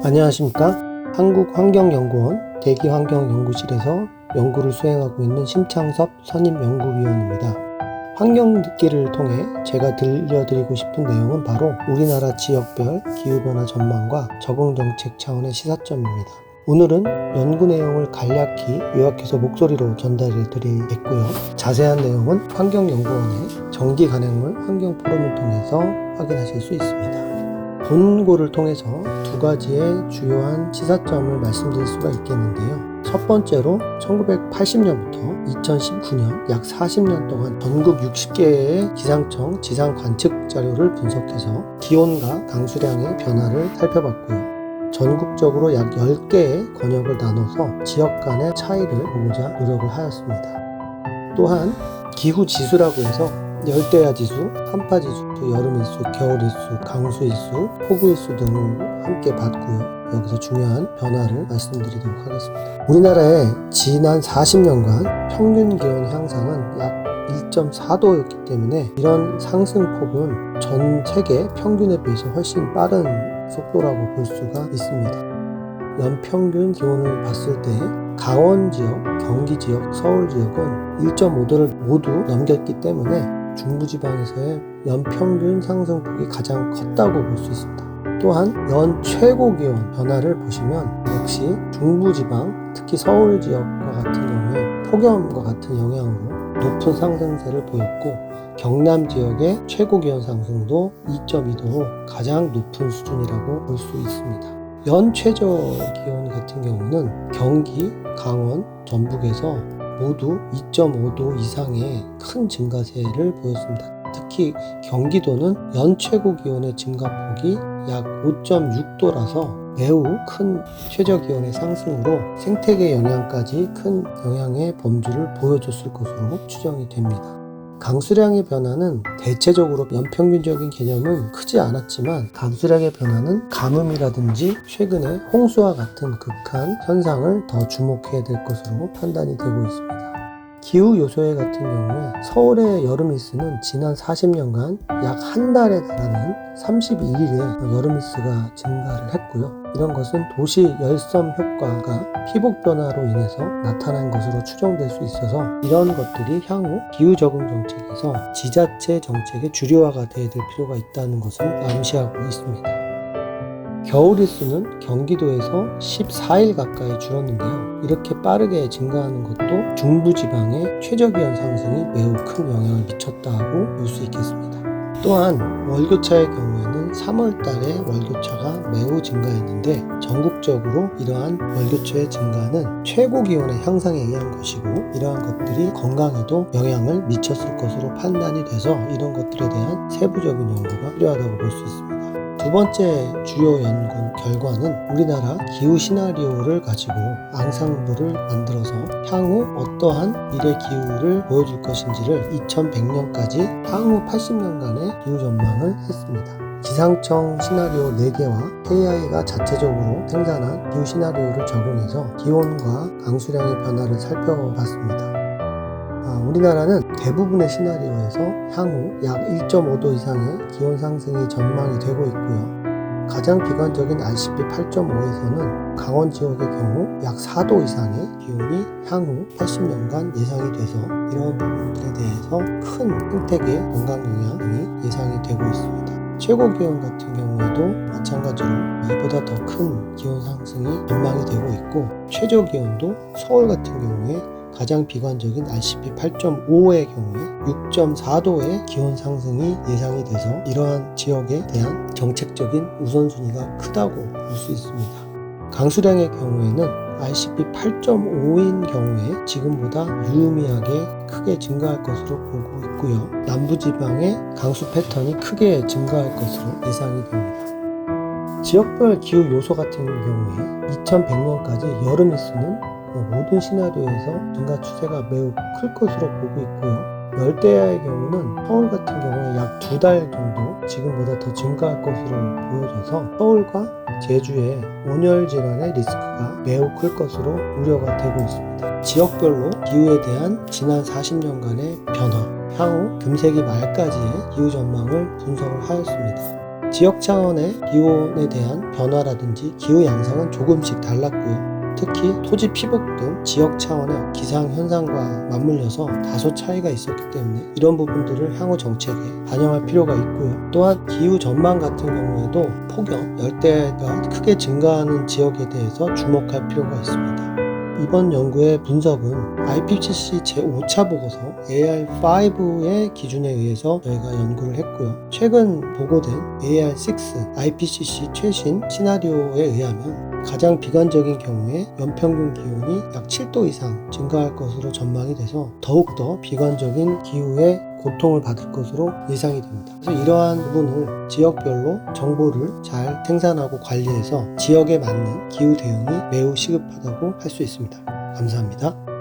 안녕하십니까. 한국환경연구원 대기환경연구실에서 연구를 수행하고 있는 심창섭 선임연구위원입니다. 환경듣기를 통해 제가 들려드리고 싶은 내용은 바로 우리나라 지역별 기후변화 전망과 적응정책 차원의 시사점입니다. 오늘은 연구 내용을 간략히 요약해서 목소리로 전달해 드리겠고요. 자세한 내용은 환경연구원의 정기간행물 환경포럼을 통해서 확인하실 수 있습니다. 본고를 통해서 두 가지의 주요한 시사점을 말씀드릴 수가 있겠는데요. 첫 번째로 1980년부터 2019년 약 40년 동안 전국 60개의 기상청 지상 관측 자료를 분석해서 기온과 강수량의 변화를 살펴봤고요. 전국적으로 약 10개의 권역을 나눠서 지역 간의 차이를 보고자 노력을 하였습니다. 또한 기후지수라고 해서 열대야 지수, 한파지수, 여름일수, 겨울일수, 강수일수, 폭우일수 등을 함께 봤고요. 여기서 중요한 변화를 말씀드리도록 하겠습니다. 우리나라의 지난 40년간 평균 기온 향상은 약 1.4도였기 때문에 이런 상승폭은 전 세계 평균에 비해서 훨씬 빠른 속도라고 볼 수가 있습니다. 연평균 기온을 봤을 때 강원 지역, 경기 지역, 서울 지역은 1.5도를 모두 넘겼기 때문에 중부지방에서의 연평균 상승폭이 가장 컸다고 볼 수 있습니다. 또한 연 최고기온 변화를 보시면 역시 중부지방, 특히 서울 지역과 같은 경우에 폭염과 같은 영향으로 높은 상승세를 보였고 경남 지역의 최고기온 상승도 2.2도로 가장 높은 수준이라고 볼 수 있습니다. 연 최저기온 같은 경우는 경기, 강원, 전북에서 모두 2.5도 이상의 큰 증가세를 보였습니다. 특히 경기도는 연 최고 기온의 증가폭이 약 5.6도라서 매우 큰 최저기온의 상승으로 생태계 영향까지 큰 영향의 범주를 보여줬을 것으로 추정이 됩니다. 강수량의 변화는 대체적으로 연평균적인 개념은 크지 않았지만 강수량의 변화는 가뭄이라든지 최근의 홍수와 같은 극한 현상을 더 주목해야 될 것으로 판단이 되고 있습니다. 기후 요소에 같은 경우에 서울의 여름일수는 지난 40년간 약 한 달에 달하는 32일의 여름일수가 증가를 했고요. 이런 것은 도시 열섬 효과가 피복 변화로 인해서 나타난 것으로 추정될 수 있어서 이런 것들이 향후 기후 적응 정책에서 지자체 정책의 주류화가 되어야 될 필요가 있다는 것을 암시하고 있습니다. 겨울일수는 경기도에서 14일 가까이 줄었는데요. 이렇게 빠르게 증가하는 것도 중부지방의 최저기온 상승이 매우 큰 영향을 미쳤다고 볼 수 있겠습니다. 또한 월교차의 경우에는 3월 달에 월교차가 매우 증가했는데 전국적으로 이러한 월교차의 증가는 최고기온의 향상에 의한 것이고 이러한 것들이 건강에도 영향을 미쳤을 것으로 판단이 돼서 이런 것들에 대한 세부적인 연구가 필요하다고 볼 수 있습니다. 두 번째 주요 연구 결과는 우리나라 기후 시나리오를 가지고 앙상블을 만들어서 향후 어떠한 미래 기후를 보여줄 것인지를 2100년까지 향후 80년간의 기후 전망을 했습니다. 기상청 시나리오 4개와 KI가 자체적으로 생산한 기후 시나리오를 적용해서 기온과 강수량의 변화를 살펴봤습니다. 우리나라는 대부분의 시나리오에서 향후 약 1.5도 이상의 기온 상승이 전망이 되고 있고요. 가장 비관적인 RCP 8.5에서는 강원 지역의 경우 약 4도 이상의 기온이 향후 80년간 예상이 돼서 이런 부분들에 대해서 큰 생태계 건강 영향이 예상이 되고 있습니다. 최고 기온 같은 경우에도 마찬가지로 이보다 더 큰 기온 상승이 전망이 되고 있고 최저 기온도 서울 같은 경우에 가장 비관적인 RCP 8.5의 경우에 6.4도의 기온 상승이 예상이 돼서 이러한 지역에 대한 정책적인 우선순위가 크다고 볼 수 있습니다. 강수량의 경우에는 RCP 8.5인 경우에 지금보다 유의미하게 크게 증가할 것으로 보고 있고요. 남부지방의 강수 패턴이 크게 증가할 것으로 예상이 됩니다. 지역별 기후 요소 같은 경우에 2100년까지 여름일수는 모든 시나리오에서 증가 추세가 매우 클 것으로 보고 있고요. 열대야의 경우는 서울 같은 경우에 약 2달 정도 지금보다 더 증가할 것으로 보여져서 서울과 제주의 온열 질환의 리스크가 매우 클 것으로 우려가 되고 있습니다. 지역별로 기후에 대한 지난 40년간의 변화, 향후 금세기 말까지의 기후 전망을 분석을 하였습니다. 지역 차원의 기온에 대한 변화라든지 기후 양상은 조금씩 달랐고요. 특히 토지 피복 등 지역 차원의 기상 현상과 맞물려서 다소 차이가 있었기 때문에 이런 부분들을 향후 정책에 반영할 필요가 있고요. 또한 기후 전망 같은 경우에도 폭염, 열대가 크게 증가하는 지역에 대해서 주목할 필요가 있습니다. 이번 연구의 분석은 IPCC 제5차 보고서 AR5의 기준에 의해서 저희가 연구를 했고요. 최근 보고된 AR6 IPCC 최신 시나리오에 의하면 가장 비관적인 경우에 연평균 기온이 약 7도 이상 증가할 것으로 전망이 돼서 더욱더 비관적인 기후에 고통을 받을 것으로 예상이 됩니다. 그래서 이러한 부분을 지역별로 정보를 잘 생산하고 관리해서 지역에 맞는 기후 대응이 매우 시급하다고 할 수 있습니다. 감사합니다.